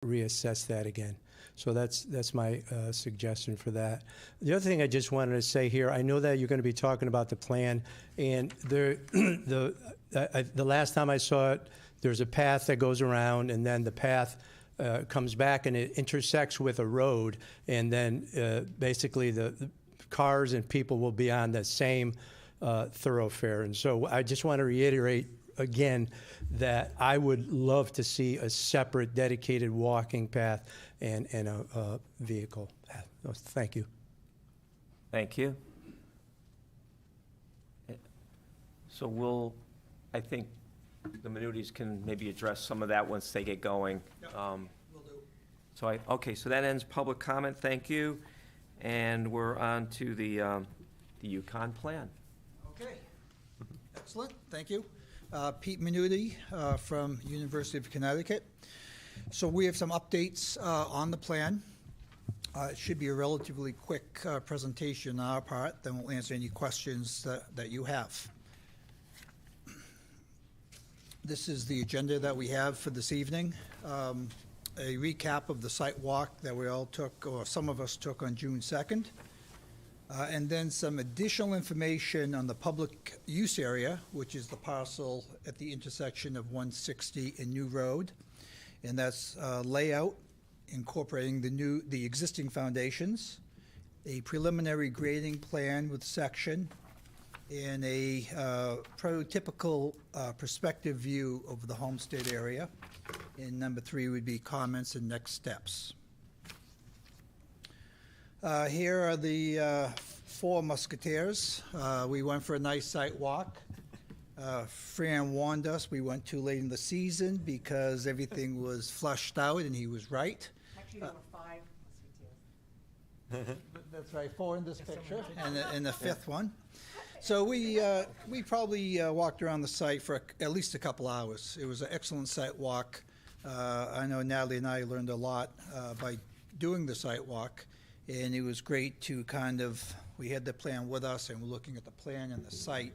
reassess that again. So that's my suggestion for that. The other thing I just wanted to say here, I know that you're going to be talking about the plan, and the last time I saw it, there's a path that goes around, and then the path comes back and it intersects with a road, and then basically the cars and people will be on the same thoroughfare. And so I just want to reiterate again that I would love to see a separate dedicated walking path and a vehicle path. Thank you. Thank you. So I think the Minutis can maybe address some of that once they get going. Yep, will do. Okay, so that ends public comment, thank you. And we're on to the Yukon plan. Okay, excellent, thank you. Pete Minuti from University of Connecticut. So we have some updates on the plan. It should be a relatively quick presentation on our part, then we'll answer any questions that you have. This is the agenda that we have for this evening. A recap of the site walk that we all took, or some of us took, on June 2nd. And then some additional information on the public use area, which is the parcel at the intersection of 160 and New Road. And that's layout, incorporating the existing foundations, a preliminary grading plan with section, and a prototypical perspective view of the homestead area. And number 3 would be comments and next steps. Here are the 4 musketeers. We went for a nice site walk. Fran warned us we went too late in the season because everything was flushed out, and he was right. Actually, there were 5 musketeers. That's right, 4 in this picture, and the 5th one. So we probably walked around the site for at least a couple hours. It was an excellent site walk. I know Natalie and I learned a lot by doing the site walk, and it was great to we had the plan with us, and we're looking at the plan and the site.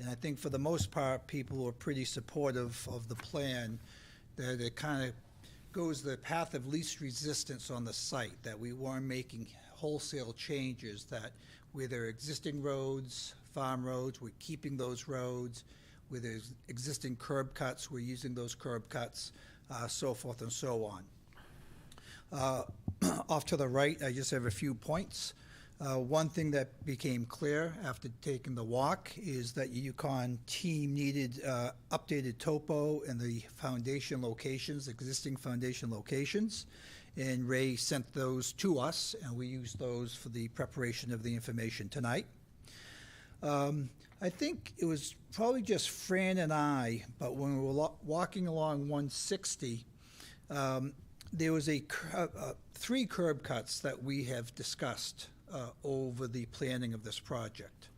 And I think for the most part, people were pretty supportive of the plan, that it kind of goes the path of least resistance on the site, that we weren't making wholesale changes, that where there are existing roads, farm roads, we're keeping those roads. Where there's existing curb cuts, we're using those curb cuts, so forth and so on. Off to the right, I just have a few points. One thing that became clear after taking the walk is that Yukon team needed updated topo and the foundation locations, existing foundation locations. And Ray sent those to us, and we used those for the preparation of the information tonight. I think it was probably just Fran and I, but when we were walking along 160, there was 3 curb cuts that we have discussed over the planning of this project.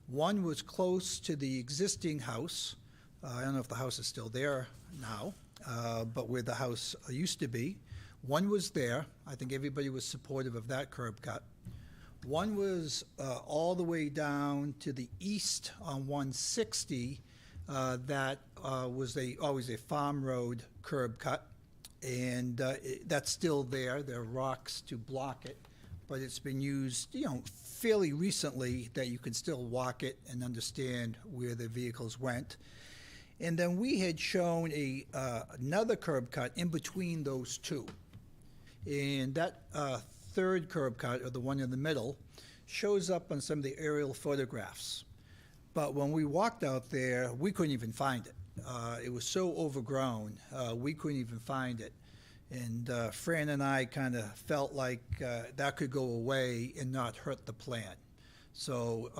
One was close to the existing house. I don't know if the house is still there now, but where the house used to be. One was there. I think everybody was supportive of that curb cut. One was all the way down to the east on 160. That was always a farm road curb cut, and that's still there. There are rocks to block it, but it's been used, fairly recently, that you can still walk it and understand where the vehicles went. And then we had shown another curb cut in between those 2, and that 3rd curb cut, or the one in the middle, shows up on some of the aerial photographs. But when we walked out there, we couldn't even find it. It was so overgrown, we couldn't even find it. And Fran and I kind of felt like that could go away and not hurt the plan. So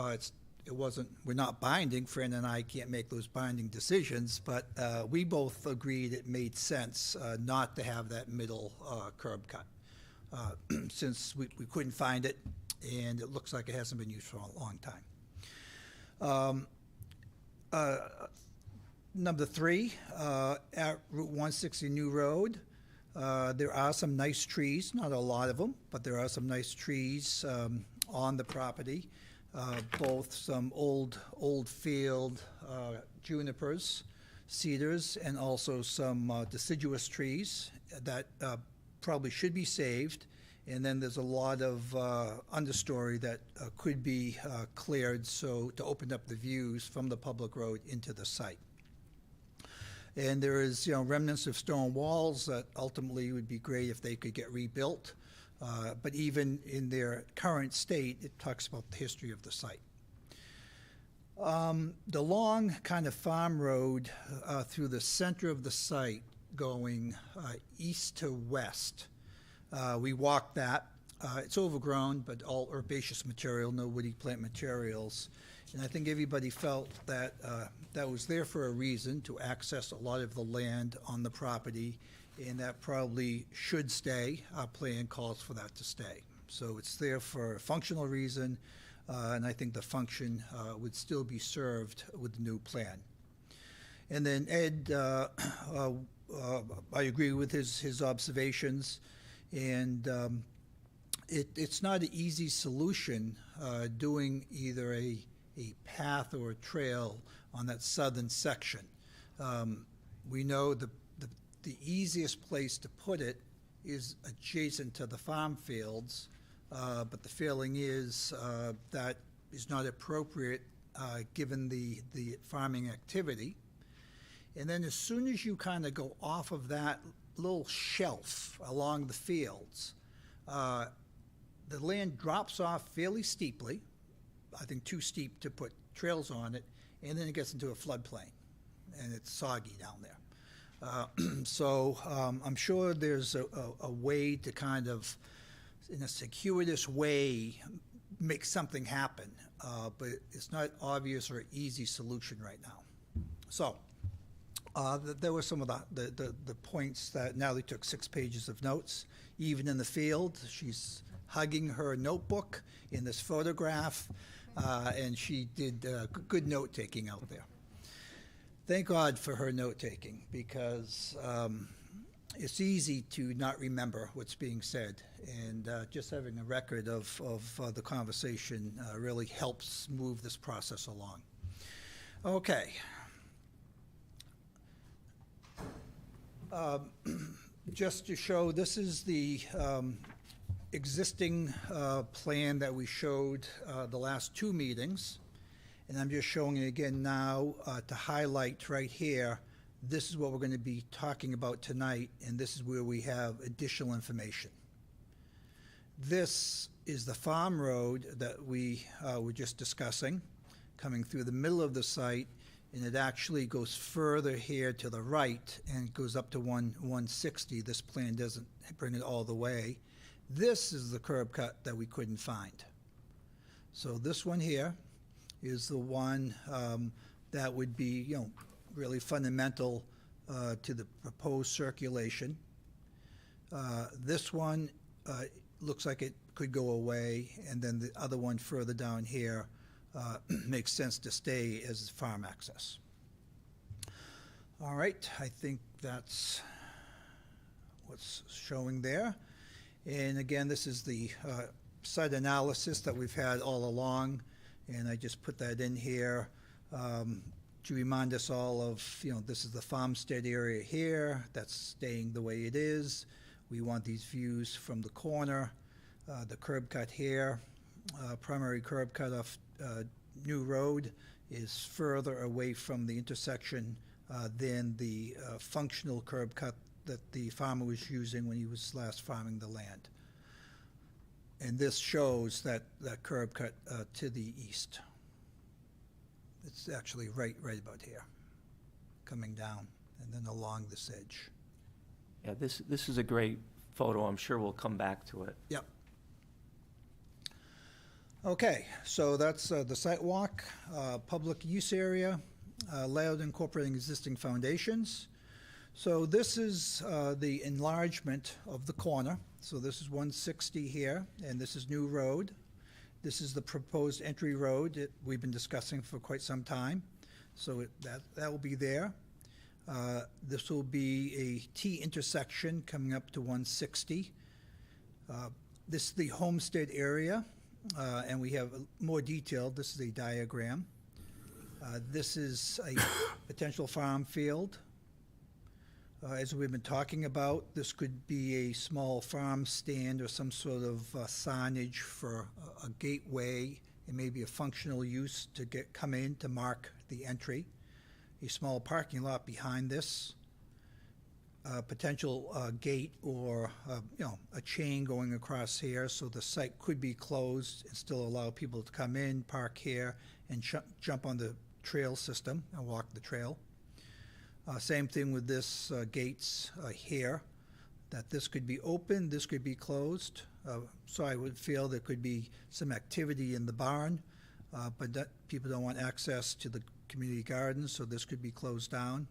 we're not binding. Fran and I can't make those binding decisions, but we both agreed it made sense not to have that middle curb cut. Since we couldn't find it, and it looks like it hasn't been used for a long time. Number 3, at Route 160 New Road, there are some nice trees, not a lot of them, but there are some nice trees on the property, both some old field junipers, cedars and also some deciduous trees that probably should be saved. And then there's a lot of understory that could be cleared so to open up the views from the public road into the site. And there is, remnants of stone walls that ultimately would be great if they could get rebuilt. But even in their current state, it talks about the history of the site. The long kind of farm road through the center of the site going east to west, we walked that. It's overgrown, but all herbaceous material, no woody plant materials. And I think everybody felt that that was there for a reason, to access a lot of the land on the property, and that probably should stay. Our plan calls for that to stay. So it's there for a functional reason, and I think the function would still be served with the new plan. And then Ed, I agree with his observations, and it's not an easy solution doing either a path or a trail on that southern section. We know the easiest place to put it is adjacent to the farm fields, but the feeling is that is not appropriate given the farming activity. And then as soon as you kind of go off of that little shelf along the fields, the land drops off fairly steeply, I think too steep to put trails on it, and then it gets into a floodplain, and it's soggy down there. So I'm sure there's a way to kind of, in a circuitous way, make something happen, but it's not obvious or easy solution right now. So there were some of the points that Natalie took 6 pages of notes. Even in the field, she's hugging her notebook in this photograph, and she did good note-taking out there. Thank God for her note-taking, because it's easy to not remember what's being said, and just having a record of the conversation really helps move this process along. Okay. Just to show, this is the existing plan that we showed the last 2 meetings, and I'm just showing it again now to highlight right here. This is what we're going to be talking about tonight, and this is where we have additional information. This is the farm road that we were just discussing, coming through the middle of the site, and it actually goes further here to the right and goes up to 160. This plan doesn't bring it all the way. This is the curb cut that we couldn't find. So this one here is the one that would be, really fundamental to the proposed circulation. This one looks like it could go away, and then the other one further down here makes sense to stay as farm access. All right, I think that's what's showing there. And again, this is the site analysis that we've had all along, and I just put that in here to remind us all of, this is the farmstead area here, that's staying the way it is. We want these views from the corner, the curb cut here, primary curb cut off New Road is further away from the intersection than the functional curb cut that the farmer was using when he was last farming the land. And this shows that curb cut to the east. It's actually right about here, coming down, and then along this edge. Yeah, this is a great photo. I'm sure we'll come back to it. Yep. Okay, so that's the site walk, public use area, layout incorporating existing foundations. So this is the enlargement of the corner. So this is 160 here, and this is New Road. This is the proposed entry road that we've been discussing for quite some time. So that will be there. This will be a T intersection coming up to 160. This is the homestead area, and we have more detailed. This is a diagram. This is a potential farm field. As we've been talking about, this could be a small farm stand or some sort of signage for a gateway. It may be a functional use to come in to mark the entry. A small parking lot behind this. Potential gate or a chain going across here, so the site could be closed and still allow people to come in, park here, and jump on the trail system and walk the trail. Same thing with this gates here, that this could be open, this could be closed. So I would feel there could be some activity in the barn, but that people don't want access to the community gardens, so this could be closed down.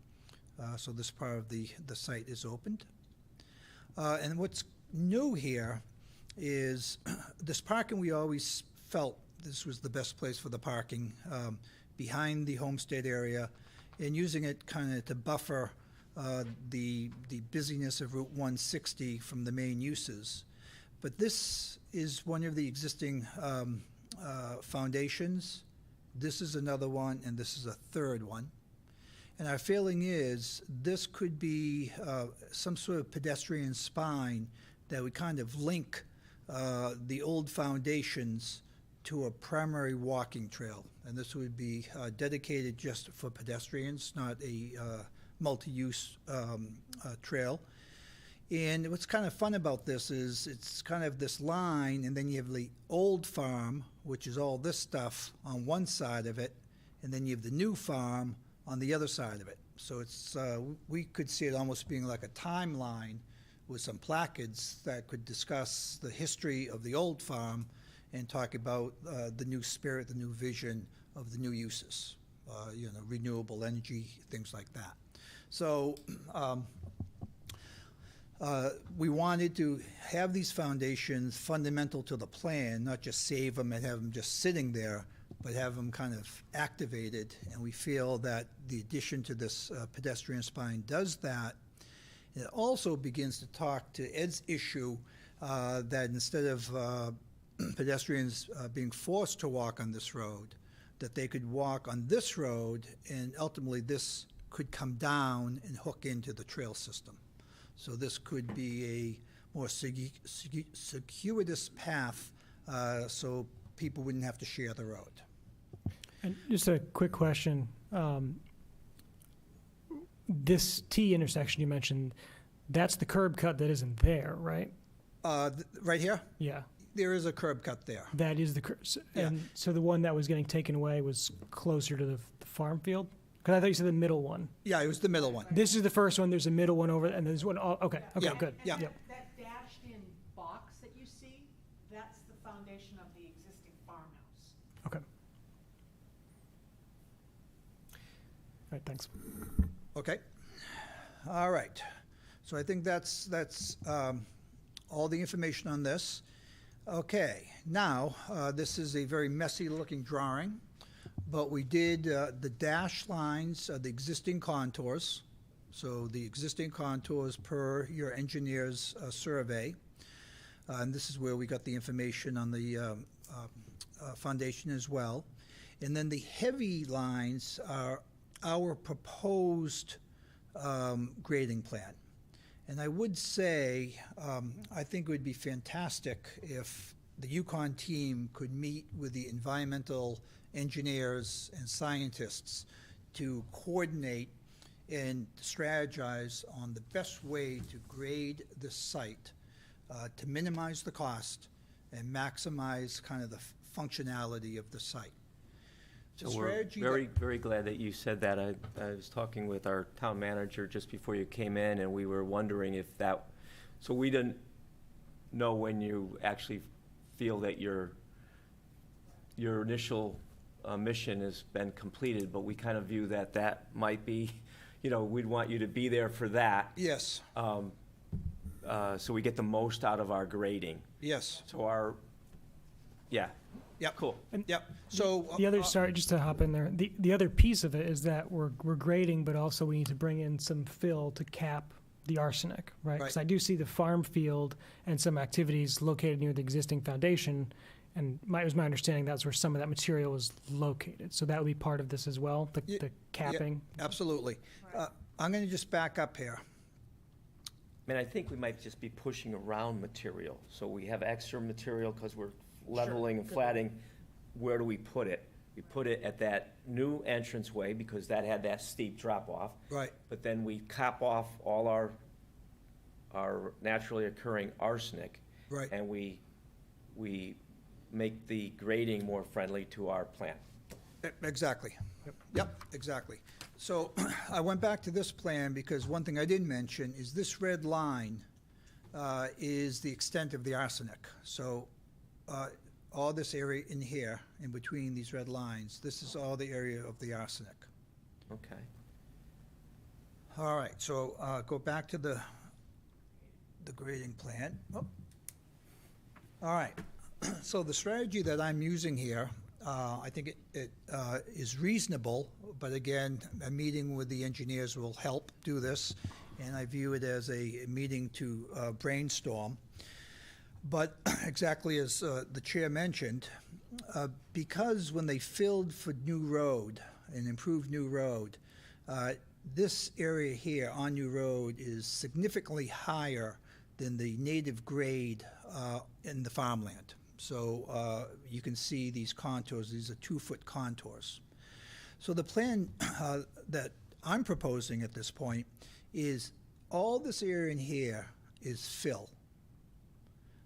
So this part of the site is opened. And what's new here is this parking, we always felt this was the best place for the parking, behind the homestead area, and using it kind of to buffer the busyness of Route 160 from the main uses. But this is one of the existing foundations. This is another one, and this is a third one. And our feeling is this could be some sort of pedestrian spine that would kind of link the old foundations to a primary walking trail. And this would be dedicated just for pedestrians, not a multi-use trail. And what's kind of fun about this is it's kind of this line, and then you have the old farm, which is all this stuff on one side of it, and then you have the new farm on the other side of it. So it's we could see it almost being like a timeline with some placards that could discuss the history of the old farm and talk about the new spirit, the new vision of the new uses, renewable energy, things like that. So we wanted to have these foundations fundamental to the plan, not just save them and have them just sitting there, but have them kind of activated. And we feel that the addition to this pedestrian spine does that. It also begins to talk to Ed's issue that instead of pedestrians being forced to walk on this road, that they could walk on this road, and ultimately this could come down and hook into the trail system. So this could be a more circuitous path, so people wouldn't have to share the road. And just a quick question. This T intersection you mentioned, that's the curb cut that isn't there, right? Right here? Yeah. There is a curb cut there. That is the curb. Yeah. And so the one that was getting taken away was closer to the farm field? Because I thought you said the middle one. Yeah, it was the middle one. This is the first one. There's a middle one over, and there's one. Okay, Yeah, good. yeah. Yep. That dashed-in box that you see, that's the foundation of the existing farmhouse. Okay. All right, thanks. Okay. All right. So I think that's all the information on this. Okay. Now, this is a very messy-looking drawing, but we did the dash lines of the existing contours. So the existing contours per your engineer's survey. And this is where we got the information on the foundation as well. And then the heavy lines are our proposed grading plan. And I would say, I think it would be fantastic if the Yukon team could meet with the environmental engineers and scientists to coordinate and strategize on the best way to grade the site to minimize the cost and maximize kind of the functionality of the site. The So we're strategy very, very glad that you said that. I was talking with our town manager just before you came in, and we were wondering if that, so we didn't know when you actually feel that your initial mission has been completed, but we kind of view that that might be, we'd want you to be there for that. Yes, So we get the most out of our grading. yes, So yeah, yep. cool. Yep, so. The other, sorry, just to hop in there. The other piece of it is that we're grading, but also we need to bring in some fill to cap the arsenic, right? Because Right. I do see the farm field and some activities located near the existing foundation, And it was my understanding that's where some of that material was located. So that would be part of this as well, the Yeah, capping. Absolutely. I'm going to just back up here. I mean, I think we might just be pushing around material. So we have extra material because we're leveling and flattening. Where do we put it? We put it at that new entranceway because that had that steep drop off. Right. But then we cap off all our naturally occurring arsenic. Right. And we make the grading more friendly to our plant. Exactly. Yep, exactly. So I went back to this plan because one thing I didn't mention is this red line is the extent of the arsenic. So all this area in here, in between these red lines, this is all the area of the arsenic. Okay. All right, so go back to the grading plan. Oh. All right, so the strategy that I'm using here, I think it is reasonable, but again, a meeting with the engineers will help do this, and I view it as a meeting to brainstorm. But exactly as the chair mentioned, because when they filled for New Road, an improved New Road, this area here on New Road is significantly higher than the native grade in the farmland. So you can see these contours. These are 2-foot contours. So the plan that I'm proposing at this point is all this area in here is fill.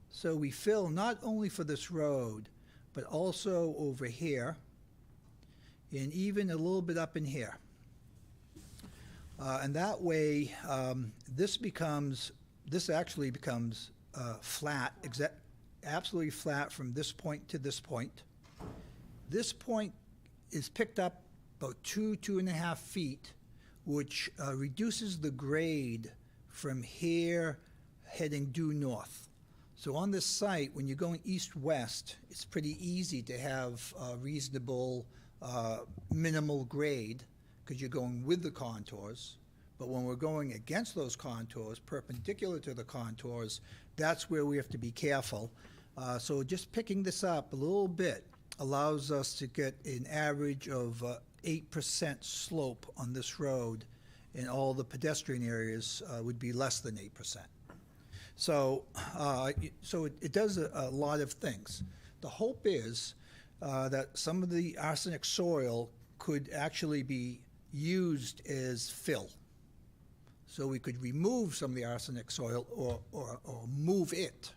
So we fill not only for this road, but also over here, and even a little bit up in here. And that way, this actually becomes flat, absolutely flat from this point to this point. This point is picked up about 2.5 feet, which reduces the grade from here heading due north. So on this site, when you're going east-west, it's pretty easy to have a reasonable minimal grade because you're going with the contours. But when we're going against those contours, perpendicular to the contours, that's where we have to be careful. So just picking this up a little bit allows us to get an average of 8% slope on this road, and all the pedestrian areas would be less than 8%. So it does a lot of things. The hope is that some of the arsenic soil could actually be used as fill. So we could remove some of the arsenic soil or move it.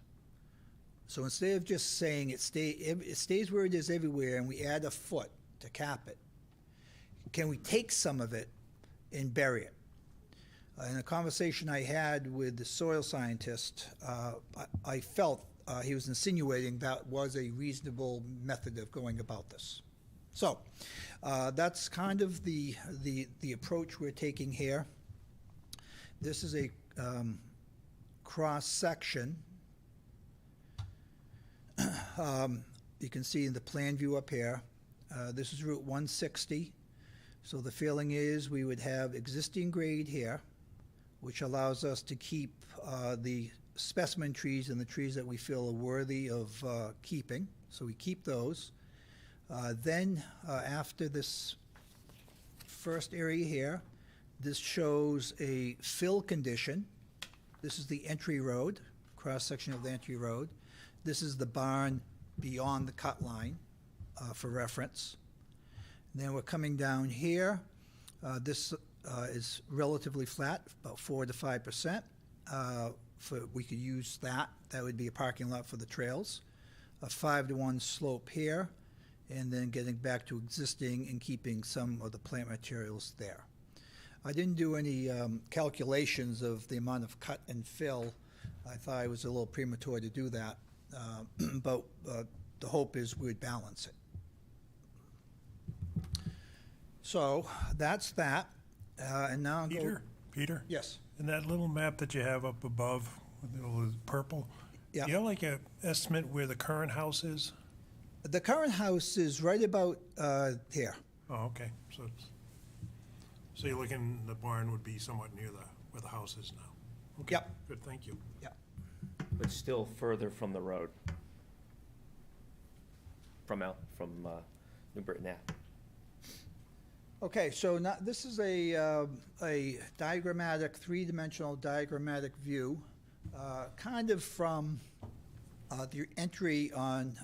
So instead of just saying it stays where it is everywhere and we add a foot to cap it, can we take some of it and bury it? In a conversation I had with the soil scientist, I felt he was insinuating that was a reasonable method of going about this. So that's kind of the approach we're taking here. This is a cross section. You can see in the plan view up here, this is Route 160. So the feeling is we would have existing grade here, which allows us to keep the specimen trees and the trees that we feel are worthy of keeping. So we keep those. Then after this first area here, this shows a fill condition. This is the entry road, cross-section of the entry road. This is the barn beyond the cut line for reference. And then we're coming down here. This is relatively flat, about 4 to 5%. We could use that. That would be a parking lot for the trails. A 5-to-1 slope here, and then getting back to existing and keeping some of the plant materials there. I didn't do any calculations of the amount of cut and fill. I thought it was a little premature to do that, but the hope is we'd balance it. So that's that. And now Peter? Yes. In that little map that you have up above with the little purple, Yeah. do you have like an estimate where the current house is? The current house is right about here. Oh, okay. So you're looking, the barn would be somewhat near where the house is now? Okay. Yep. Good, thank you. Yeah. But still further from the road. New Britain Ave. Okay, so now, this is a diagrammatic, three-dimensional diagrammatic view, kind of from the entry on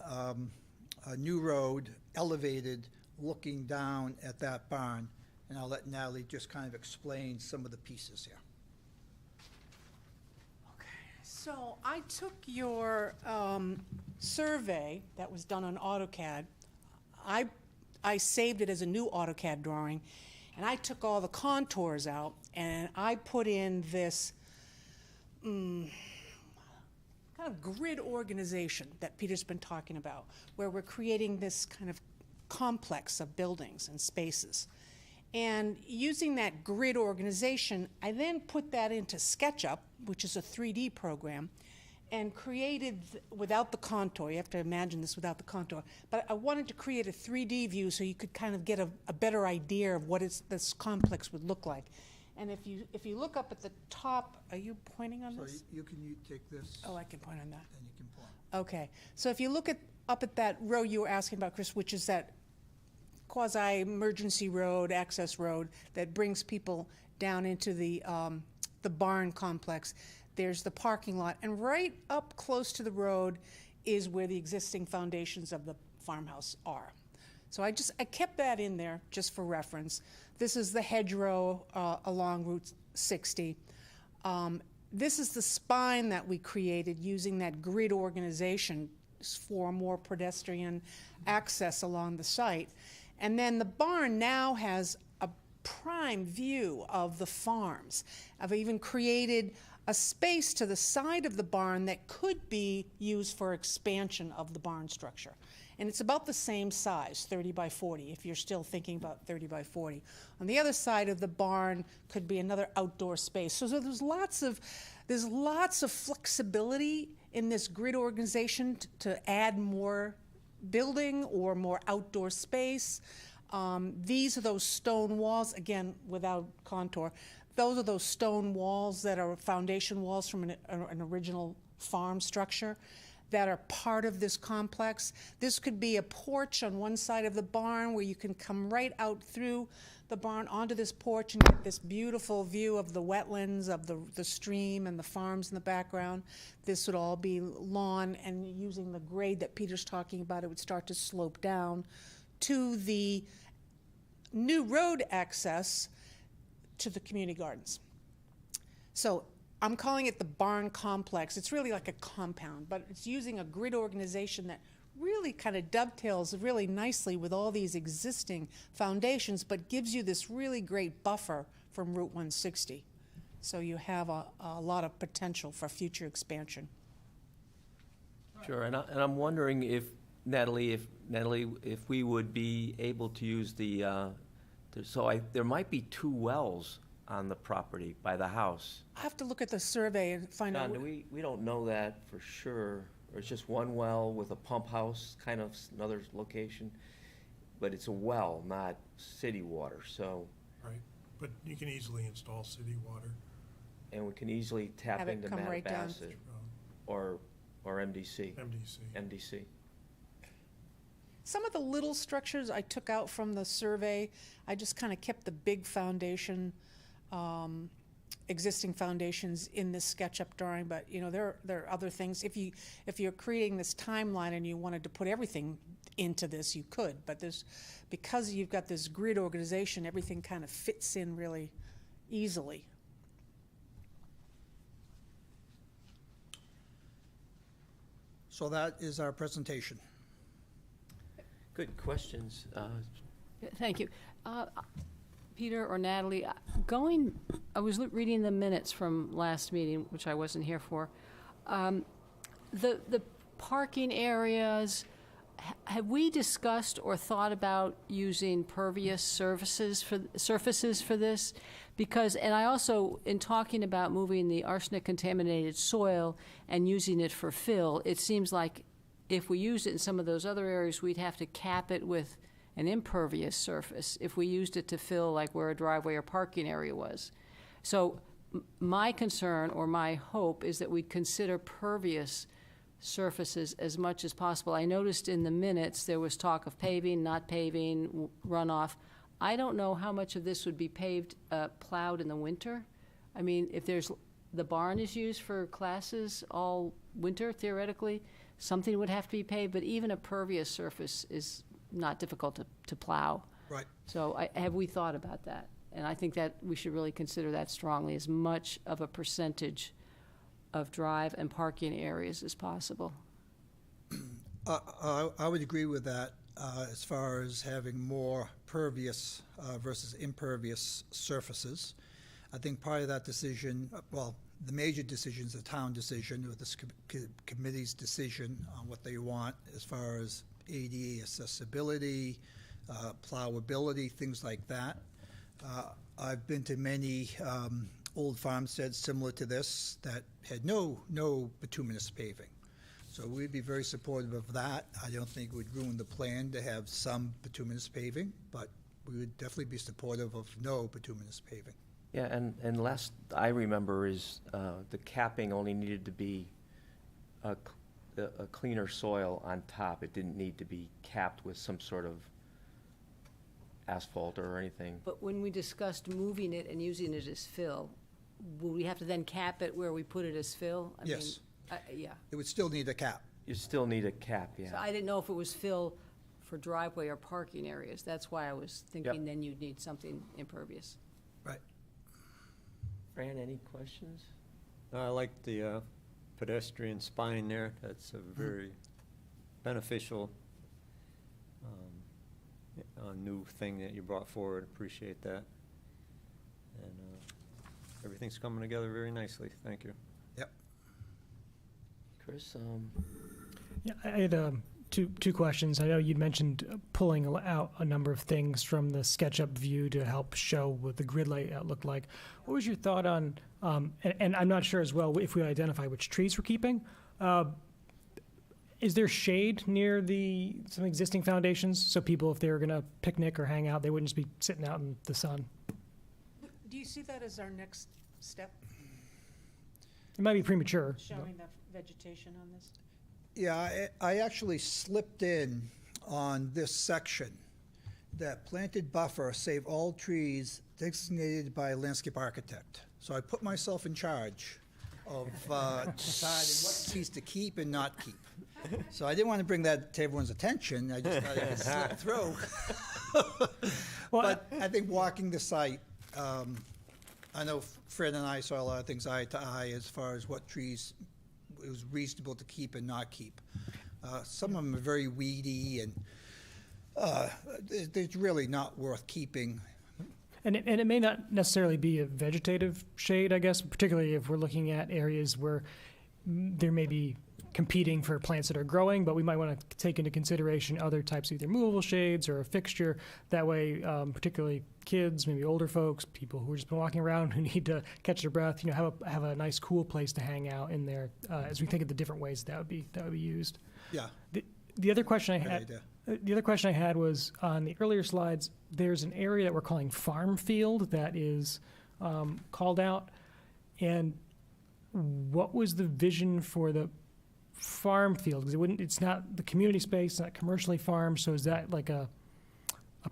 a new road, elevated, looking down at that barn. And I'll let Natalie just kind of explain some of the pieces here. So I took your survey that was done on AutoCAD. I saved it as a new AutoCAD drawing, and I took all the contours out, and I put in this kind of grid organization that Peter's been talking about, where we're creating this kind of complex of buildings and spaces. And using that grid organization, I then put that into SketchUp, which is a 3D program, and created, without the contour, you have to imagine this without the contour, but I wanted to create a 3D view so you could kind of get a better idea of what this complex would look like. And if you look up at the top, are you pointing on So this? you take this, Oh, I can point on that. and you can point. Okay, so if you look up at that row you were asking about, Chris, which is that quasi-emergency road, access road that brings people down into the barn complex, there's the parking lot, and right up close to the road is where the existing foundations of the farmhouse are. So I kept that in there just for reference. This is the hedgerow along Route 60. This is the spine that we created using that grid organization for more pedestrian access along the site. And then the barn now has a prime view of the farms. I've even created a space to the side of the barn that could be used for expansion of the barn structure. And it's about the same size, 30 by 40, if you're still thinking about 30 by 40. On the other side of the barn could be another outdoor space. So there's lots of flexibility in this grid organization to add more building or more outdoor space. These are those stone walls, again, without contour. Those are those stone walls that are foundation walls from an original farm structure that are part of this complex. This could be a porch on one side of the barn where you can come right out through the barn onto this porch and get this beautiful view of the wetlands, of the stream and the farms in the background. This would all be lawn, and using the grade that Peter's talking about, it would start to slope down to the new road access to the community gardens. So I'm calling it the barn complex. It's really like a compound, but it's using a grid organization that really kind of dovetails really nicely with all these existing foundations, but gives you this really great buffer from Route 160. So you have a lot of potential for future expansion. Sure, and I'm wondering if, Natalie, if we would be able to use there might be 2 wells on the property by the house. I have to look at the survey and find out. John, we don't know that for sure, or it's just one well with a pump house, kind of another location, but it's a well, not city water, so, Right, but you can easily install city water. and we can easily tap Have it into come right down. Madabassett or MDC. MDC. MDC. Some of the little structures I took out from the survey. I just kind of kept the big foundation, existing foundations in this SketchUp drawing. But there are other things. If you're creating this timeline and you wanted to put everything into this, you could. But because you've got this grid organization, everything kind of fits in really easily. So that is our presentation. Good questions. Thank you. Peter or Natalie, I was reading the minutes from last meeting, which I wasn't here for. The parking areas, have we discussed or thought about using pervious surfaces for this? Because, and I also, in talking about moving the arsenic-contaminated soil and using it for fill, it seems like if we used it in some of those other areas, we'd have to cap it with an impervious surface if we used it to fill like where a driveway or parking area was. So my concern or my hope is that we'd consider pervious surfaces as much as possible. I noticed in the minutes, there was talk of paving, not paving, runoff. I don't know how much of this would be paved, plowed in the winter. I mean, if the barn is used for classes all winter, theoretically, something would have to be paved, but even a pervious surface is not difficult to plow. Right. So have we thought about that? And I think that we should really consider that strongly, as much of a percentage of drive and parking areas as possible. I would agree with that as far as having more pervious versus impervious surfaces. I think part of that decision, well, the major decision is the town decision, or this committee's decision on what they want as far as ADA accessibility, plowability, things like that. I've been to many old farmsteads similar to this that had no bituminous paving. So we'd be very supportive of that. I don't think it would ruin the plan to have some bituminous paving, but we would definitely be supportive of no bituminous paving. Yeah, and last I remember is the capping only needed to be a cleaner soil on top. It didn't need to be capped with some sort of asphalt or anything. But when we discussed moving it and using it as fill, will we have to then cap it where we put it as fill? I mean, Yes. Yeah. It would still need a cap. You still need a cap, yeah. So I didn't know if it was fill for driveway or parking areas. That's why I was thinking then you'd need something impervious. Right. Fran, any questions? I like the pedestrian spine there. That's a very beneficial new thing that you brought forward. Appreciate that. And everything's coming together very nicely. Thank you. Yep. Chris, Yeah, I had two questions. I know you'd mentioned pulling out a number of things from the SketchUp view to help show what the grid layout looked like. What was your thought on, and I'm not sure as well if we identify which trees we're keeping. Is there shade near some existing foundations? So people, if they were going to picnic or hang out, they wouldn't just be sitting out in the sun? Do you see that as our next step, It might be premature. showing the vegetation on this? Yeah, I actually slipped in on this section that planted buffer save all trees designated by a landscape architect. So I put myself in charge of deciding what trees to keep and not keep. So I didn't want to bring that to everyone's attention. I just thought it could slip through. Well, But I think walking the site, I know Fred and I saw a lot of things eye to eye as far as what trees it was reasonable to keep and not keep. Some of them are very weedy and they're really not worth keeping. And it may not necessarily be a vegetative shade, I guess, particularly if we're looking at areas where there may be competing for plants that are growing, but we might want to take into consideration other types of either movable shades or a fixture. That way, particularly kids, maybe older folks, people who have just been walking around who need to catch their breath, have a nice cool place to hang out in there as we think of the different ways that would be used. Yeah. The other question I Good had. idea. The other question I had was on the earlier slides, there's an area that we're calling farm field that is called out. And what was the vision for the farm field? Because it's not the community space, not commercially farmed, so is that like a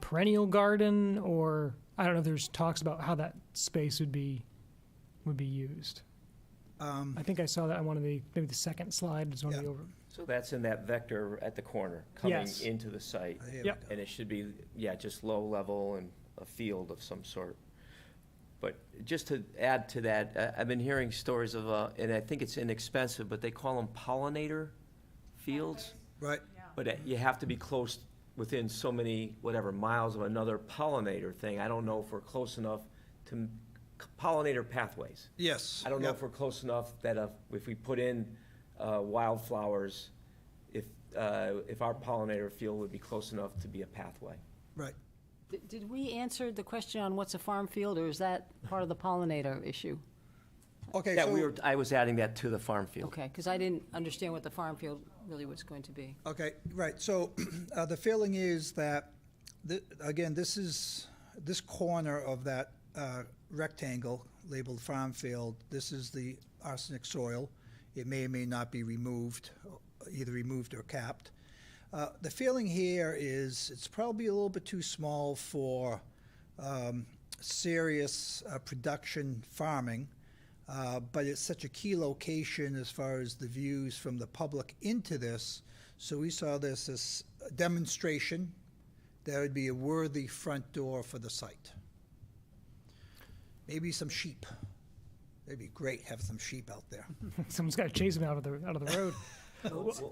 perennial garden? Or I don't know if there's talks about how that space would be used. I think I saw that on maybe the second slide is one of the over. So that's in that vector at the corner, coming Yes. into the site. Here we Yep. go. And it should be, just low level and a field of some sort. But just to add to that, I've been hearing stories of, and I think it's inexpensive, but they call them pollinator fields. Right. But you have to be close, within so many, miles of another pollinator thing. I don't know if we're close enough to pollinator pathways. Yes. I don't know Yep. if we're close enough that if we put in wildflowers, if our pollinator field would be close enough to be a pathway. Right. Did we answer the question on what's a farm field, or is that part of the pollinator issue? Okay, Yeah, so, I was adding that to the farm field. Okay, because I didn't understand what the farm field really was going to be. okay, right. So the feeling is that, again, this corner of that rectangle labeled farm field, this is the arsenic soil. It may or may not be removed, either removed or capped. The feeling here is it's probably a little bit too small for serious production farming, but it's such a key location as far as the views from the public into this. So we saw this as a demonstration that would be a worthy front door for the site. Maybe some sheep. It'd be great to have some sheep out there. Someone's got to chase them out of the road.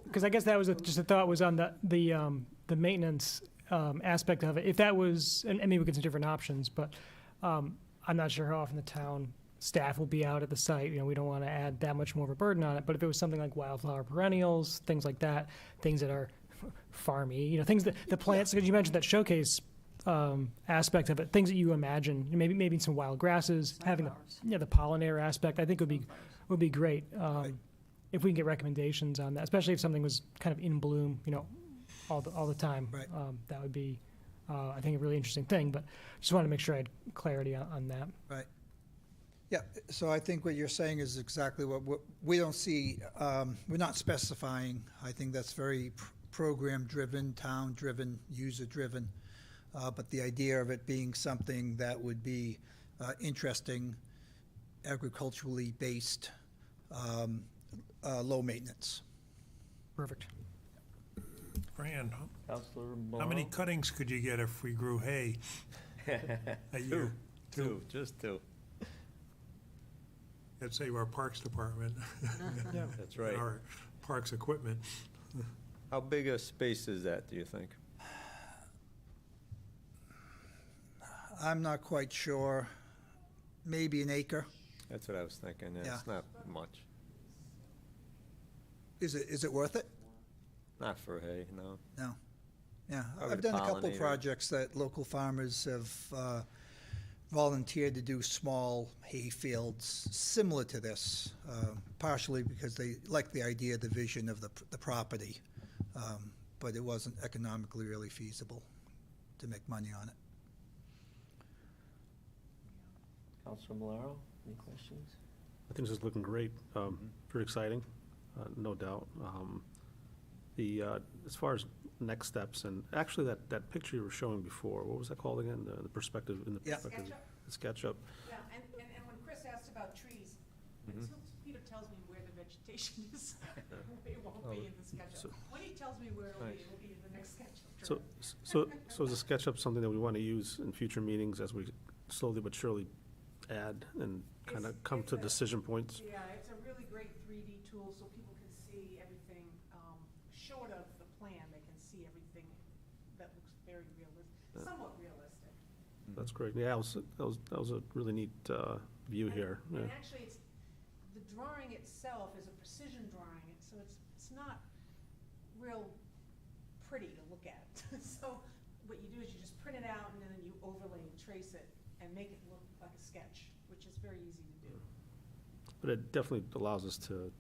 Because I guess that was just a thought was on the maintenance aspect of it. If that was, and maybe we get some different options, but I'm not sure how often the town staff will be out at the site. You know, we don't want to add that much more of a burden on it. But if it was something like wildflower perennials, things like that, things that are farmy, you know, things that the plants, because you mentioned that showcase aspect of it, things that you imagine, maybe some wild grasses, having the pollinator aspect, I think would be great. If we can get recommendations on that, especially if something was kind of in bloom, you know, all the time. Right. That would be, I think, a really interesting thing. But just wanted to make sure I had clarity on that. Right. Yeah, so I think what you're saying is exactly what we don't see, we're not specifying. I think that's very program-driven, town-driven, user-driven. But the idea of it being something that would be interesting, agriculturally based, low maintenance. Perfect. Fran, Counselor how many Malone? cuttings could you get if we grew hay a year? Just two. Let's say our Parks Department, That's right. our Parks equipment. How big a space is that, do you think? I'm not quite sure. Maybe an acre. That's what I was thinking. Yeah. It's not much. Is it worth it? Not for hay, no. No. Yeah, Probably I've done a couple pollinator. projects that local farmers have volunteered to do small hay fields similar to this, partially because they like the idea, the vision of the property, but it wasn't economically really feasible to make money on it. Counselor Malaro, any questions? I think this is looking great. Very exciting, no doubt. As far as next steps, and actually that picture you were showing before, what was that called again? The perspective, in the Yeah. perspective. The SketchUp. Yeah, and when Chris asked about trees, until Peter tells me where the vegetation is, it won't be in the So- SketchUp. When he tells me where Nice. it'll be in the next SketchUp. So, so is the SketchUp something that we want to use in future meetings as we slowly but surely add and kind of come to decision points? Yeah, it's a really great 3D tool, so people can see everything, short of the plan, they can see everything that looks very realistic, somewhat realistic. That's great. Yeah, that was a really neat view here. Yeah. And actually, the drawing itself is a precision drawing, so it's not real pretty to look at. So what you do is you just print it out and then you overlay and trace it and make it look like a sketch, which is very easy to do. But it definitely allows us to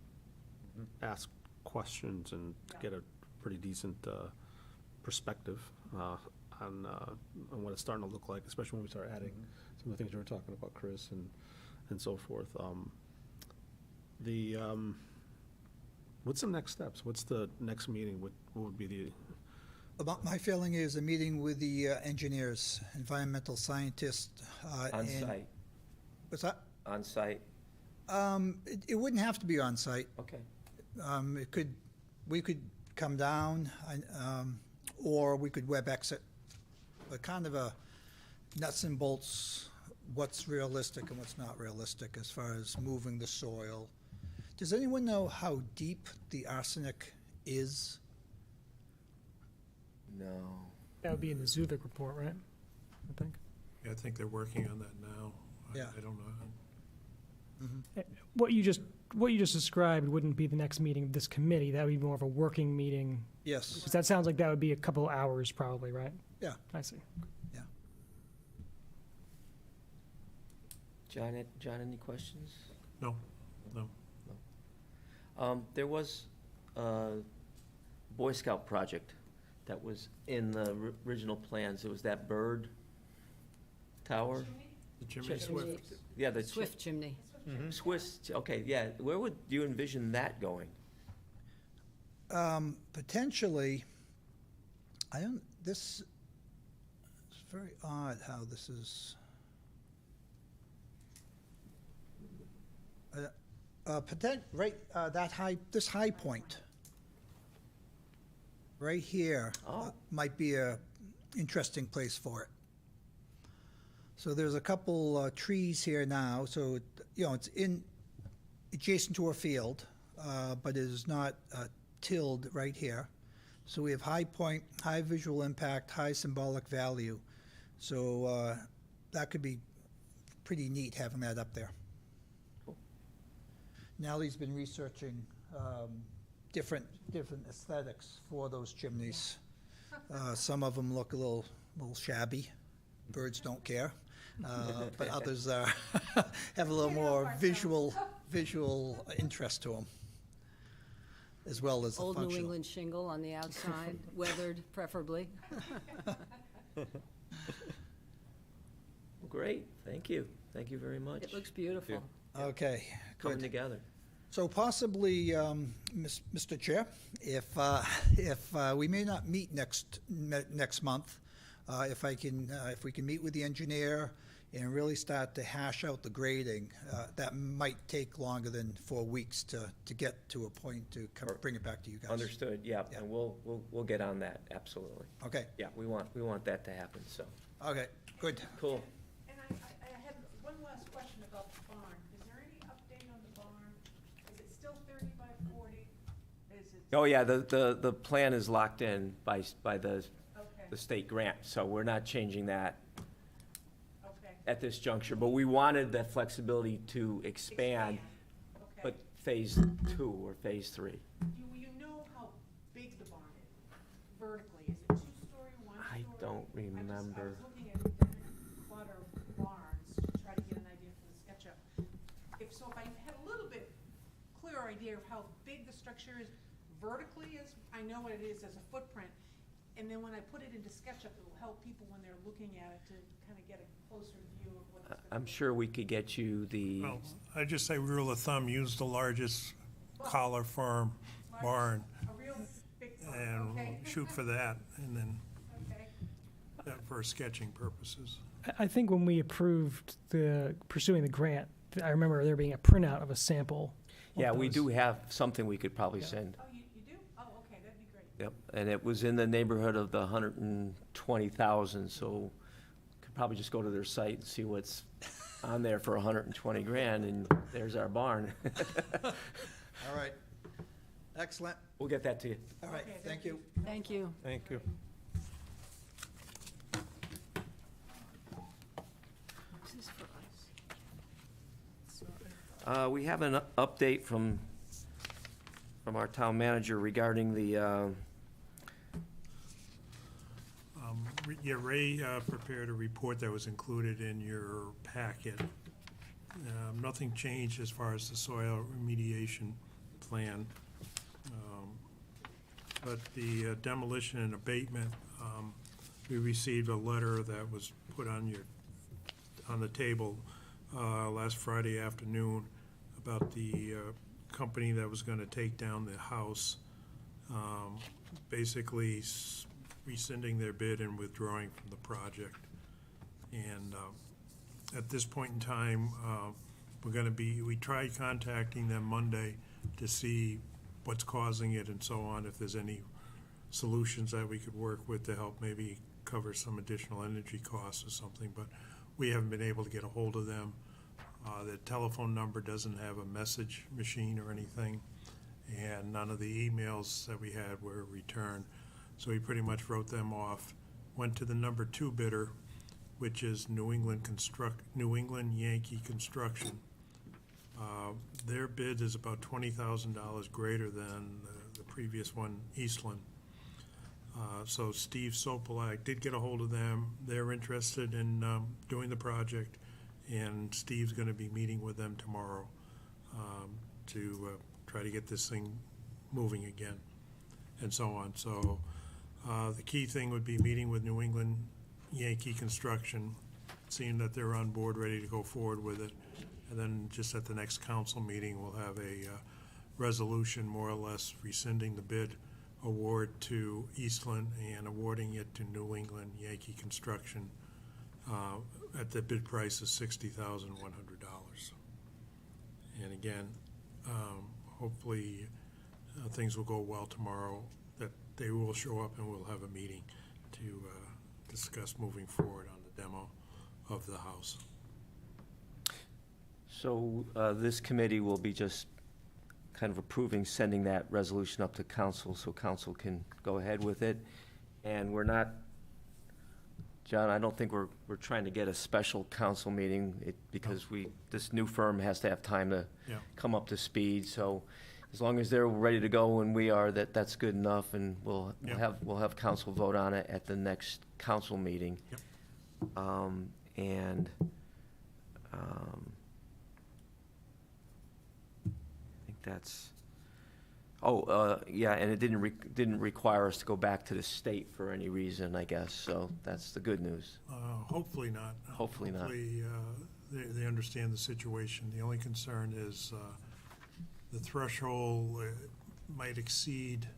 ask questions and Yeah. get a pretty decent perspective on what it's starting to look like, especially when we start adding some of the things you were talking about, Chris, and so forth. What's the next steps? What's the next meeting? What would be the? About my feeling is a meeting with the engineers, environmental scientists. On and- site, What's that? on site, It wouldn't have to be on site. okay. We could come down, or we could WebEx it, but kind of a nuts and bolts, what's realistic and what's not realistic as far as moving the soil. Does anyone know how deep the arsenic is? No. That would be in the Zuvik report, right? I think. Yeah, I think they're working on that now. Yeah. I don't know. What you just described wouldn't be the next meeting of this committee. That would be more of a working meeting. Yes, Because that sounds like that would be a couple hours probably, right? yeah. I see. John, any questions? No. There was a Boy Scout project that was in the original plans. It was that bird tower. The Jimmy Check- Swift. Yeah, the. Swift chimney. Swiss, okay, yeah, where would you envision that going? Potentially, I don't, this, it's very odd how this is. Right, that high, this high point, right here, Oh. might be a interesting place for it. So there's a couple trees here now, so, it's adjacent to a field, but it is not tilled right here. So we have high point, high visual impact, high symbolic value. So that could be pretty neat having that up there. Nally's been researching different aesthetics for those chimneys. Some of them look a little shabby. Birds don't care. But others are have a little more visual interest to them, as well as the Old New functional. England shingle on the outside, weathered preferably. Great, thank you. Thank you very much. It looks beautiful. Okay, Coming good. together. So possibly, Mr. Chair, if we may not meet next month, if we can meet with the engineer and really start to hash out the grading, that might take longer than 4 weeks to get to a point to bring it back to you guys. Understood, yeah, Yeah. and we'll get on that, absolutely. Okay, Yeah, we want that to happen, so, okay, good. cool. And I had one last question about the barn. Is there any update on the barn? Is it still 30 by 40? Is it, Oh, yeah, the plan is locked in by the okay, state grant, so we're not changing that okay. at this juncture, but we wanted that flexibility to expand, Okay. but phase 2 or phase 3. You know how big the barn is vertically? Is it 2-story, 1-story? I don't I remember. was looking at different clutter barns to try to get an idea for the SketchUp. If I had a little bit clearer idea of how big the structure is vertically, as I know what it is as a footprint, and then when I put it into SketchUp, it will help people when they're looking at it to kind of get a closer view of what it's going to be. I'm sure we could get you the, Well, I just say rule of thumb, use the largest collar farm barn A real big barn, and okay? shoot for that, and then Okay. for sketching purposes. I think when we approved pursuing the grant, I remember there being a printout of a sample. of yeah, we those. do have something we could probably Yeah. send. Oh, you do? Oh, okay, that'd be great. Yep, and it was in the neighborhood of the 120,000, so could probably just go to their site and see what's on there for 120 grand, and there's our barn. All right, excellent. We'll get that to you. All right, Okay, thank you. Thank you. Thank you. This is for us. We have an update from our town manager regarding the, Yeah, Ray prepared a report that was included in your packet. Nothing changed as far as the soil remediation plan. But the demolition and abatement, we received a letter that was put on the table last Friday afternoon about the company that was gonna take down the house, basically rescinding their bid and withdrawing from the project. And at this point in time, we tried contacting them Monday to see what's causing it and so on, if there's any solutions that we could work with to help maybe cover some additional energy costs or something, but we haven't been able to get a hold of them. The telephone number doesn't have a message machine or anything, and none of the emails that we had were returned. So we pretty much wrote them off, went to the number 2 bidder, which is New England Yankee Construction. Their bid is about $20,000 greater than the previous one, Eastland. So Steve Sopolak did get a hold of them. They're interested in doing the project, and Steve's gonna be meeting with them tomorrow to try to get this thing moving again, and so on. So the key thing would be meeting with New England Yankee Construction, seeing that they're on board, ready to go forward with it, And then just at the next council meeting, we'll have a resolution more or less rescinding the bid award to Eastland and awarding it to New England Yankee Construction at the bid price of $60,100. And again, hopefully things will go well tomorrow, that they will show up and we'll have a meeting to discuss moving forward on the demo of the house. So this committee will be just kind of approving sending that resolution up to council so council can go ahead with it. And we're not, John, I don't think we're trying to get a special council meeting because this new firm has to have time to Yeah. come up to speed. So as long as they're ready to go and we are, that's good enough, and we'll Yeah. have council vote on it at the next council meeting. Yep. And I think that's, yeah, and it didn't require us to go back to the state for any reason, I guess, so that's the good news. Hopefully not. Hopefully not. Hopefully, they understand the situation. The only concern is the threshold might exceed,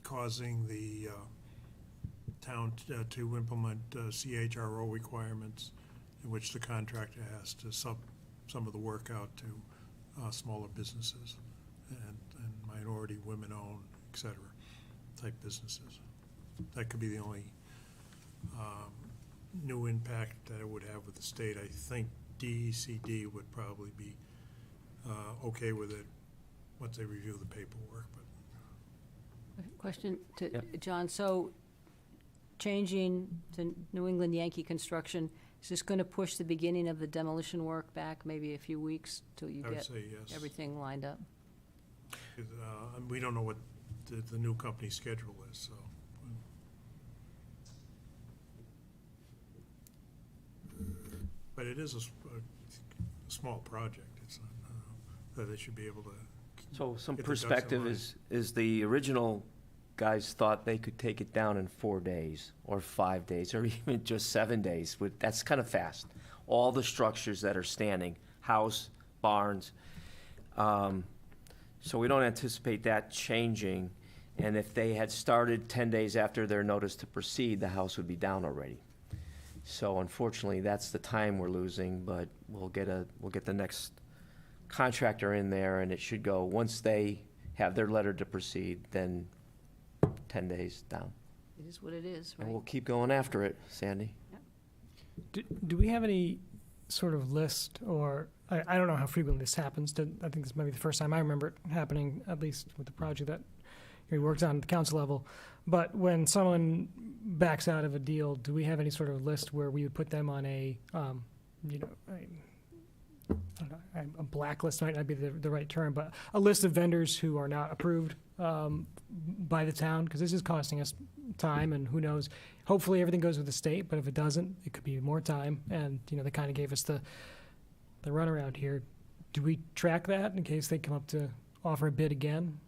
causing the town to implement CHRO requirements, in which the contractor has to sub some of the work out to smaller businesses and minority, women-owned, et cetera, type businesses. That could be the only new impact that it would have with the state. I think DECD would probably be okay with it once they review the paperwork, but Question to Yep. John. So changing to New England Yankee Construction, is this going to push the beginning of the demolition work back maybe a few weeks till you I would get say yes. everything lined up? 'Cause, we don't know what the new company's schedule is, so. But it is a small project. It's not, that they should be able to. So some get the ducks in perspective line. is the original guys thought they could take it down in 4 days, or 5 days, or even just 7 days. That's kind of fast. All the structures that are standing, house, barns. So we don't anticipate that changing. And if they had started 10 days after their notice to proceed, the house would be down already. So unfortunately, that's the time we're losing, but we'll get the next contractor in there, and it should go, once they have their letter to proceed, then 10 days down. It is what it is, And right? we'll keep going after it, Sandy. Do we have any sort of list, or, I don't know how frequently this happens, I think this might be the first time I remember it happening, at least with the project that he works on at the council level, but when someone backs out of a deal, do we have any sort of list where we would put them on a, you know, I don't know, a blacklist might not be the right term, but a list of vendors who are not approved by the town, because this is costing us time, and who knows, hopefully everything goes with the state, but if it doesn't, it could be more time, and, you know, they kind of gave us the runaround here. Do we track that in case they come up to offer a bid again?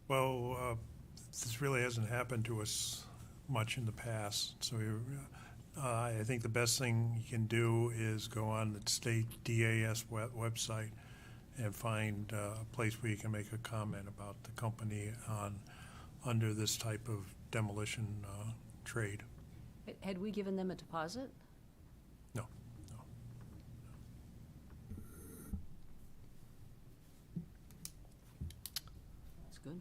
Well, this really hasn't happened to us much in the past, so I think the best thing you can do is go on the state DAS website and find a place where you can make a comment about the company under this type of demolition trade. Had we given them a deposit? No. That's good.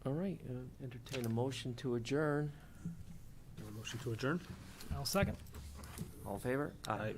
All right, entertain a motion to adjourn. Motion to adjourn? I'll second. All in favor? Aye.